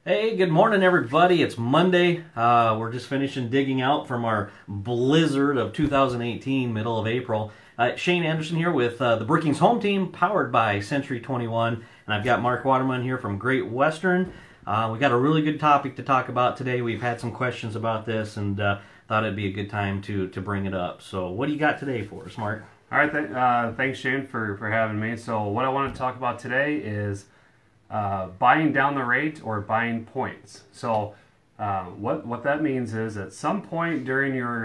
Hey, good morning, everybody. It's Monday. We're just finishing digging out from our blizzard of 2018, middle of April. Shane Anderson here with the Brookings home team, powered by Century 21. And I've got Mark Waterman here from Great Western. We got a really good topic to talk about today. We've had some questions about this and thought it'd be a good time to bring it up. So what do you got today for us, Mark? All right, thanks, Shane, for having me. So what I want to talk about today is buying down the rate or buying points. So what that means is at some point during your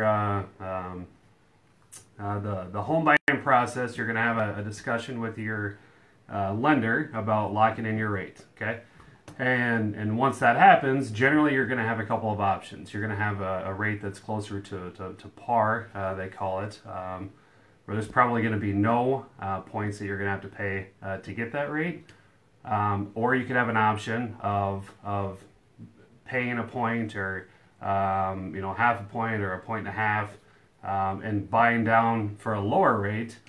the home buying process, you're going to have a discussion with your lender about locking in your rate. Okay, and once that happens, generally you're going to have a couple of options. You're going to have a rate that's closer to par, they call it, where there's probably going to be no points that you're going to have to pay to get that rate. Or you could have an option of paying a point or half a point or a point and a half, and buying down for a lower rate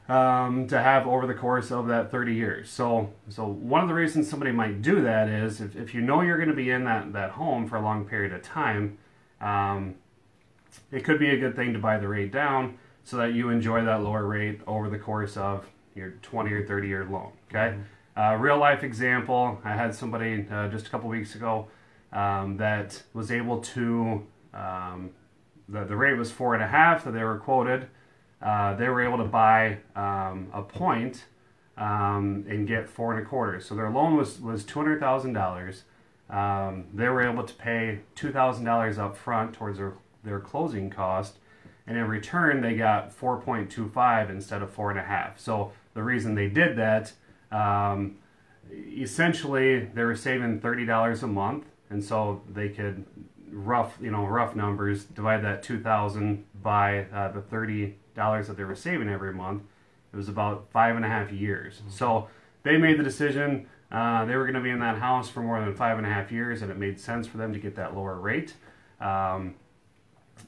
to have over the course of that 30 years. So one of the reasons somebody might do that is if you know you're going to be in that home for a long period of time, it could be a good thing to buy the rate down so that you enjoy that lower rate over the course of your 20 or 30 year loan. Okay. Real life example, I had somebody just a couple weeks ago that was able to, the rate was 4.5 that they were quoted. They were able to buy a point and get 4.25. So their loan was $200,000. They were able to pay $2,000 up front towards their closing cost, and in return they got 4.25 instead of 4.5. So the reason they did that, essentially they were saving $30 a month, and so they could rough numbers, divide that 2,000 by the $30 that they were saving every month. It was about 5.5 years. Mm-hmm. So they made the decision they were going to be in that house for more than 5.5 years, and it made sense for them to get that lower rate.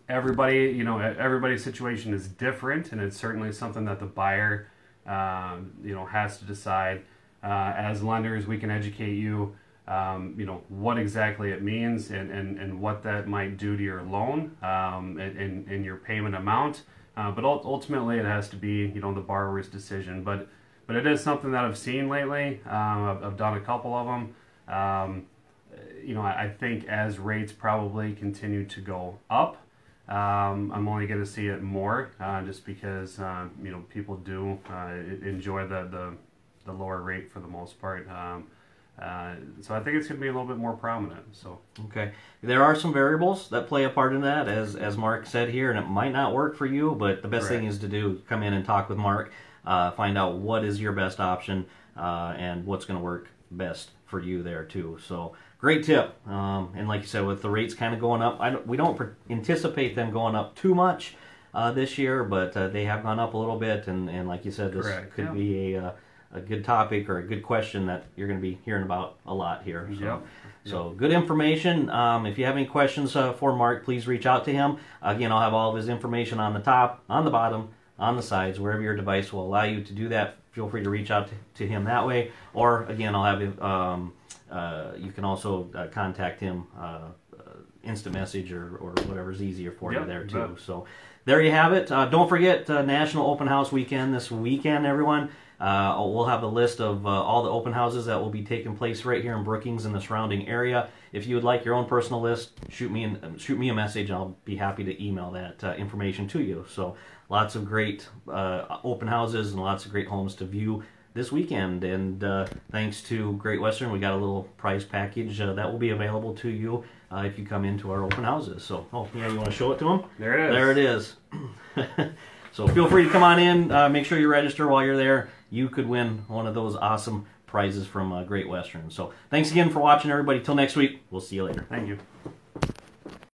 Everybody's situation is different, and it's certainly something that the buyer has to decide. As lenders, we can educate you, what exactly it means and what that might do to your loan and your payment amount. But ultimately, it has to be, the borrower's decision. But it is something that I've seen lately. I've done a couple of them. I think as rates probably continue to go up, I'm only going to see it more, just because people do enjoy the lower rate for the most part. So I think it's going to be a little bit more prominent. So okay, there are some variables that play a part in that, as Mark said here, and it might not work for you, but the best thing is to come in and talk with Mark, find out what is your best option, and what's going to work best for you there too. So great tip. And like you said, with the rates kind of going up, we don't anticipate them going up too much this year, but they have gone up a little bit, and like you said, this could be a good topic or a good question that you're going to be hearing about a lot here. So good information. If you have any questions for Mark, please reach out to him. Again, I'll have all of his information on the top, on the bottom, on the sides, wherever your device will allow you to do that. Feel free to reach out to him that way. Or again, I'll have you can also contact him instant message or whatever's easier for you there too. So there you have it. Don't forget National Open House Weekend this weekend, everyone. We'll have a list of all the open houses that will be taking place right here in Brookings and the surrounding area. If you would like your own personal list, shoot me a message, and I'll be happy to email that information to you. So lots of great open houses and lots of great homes to view this weekend. And thanks to Great Western, we got a little prize package that will be available to you if you come into our open houses. So, you want to show it to them? There it is. There it is. So feel free to come on in. Make sure you register while you're there. You could win one of those awesome prizes from Great Western. So thanks again for watching, everybody. Till next week, we'll see you later. Thank you.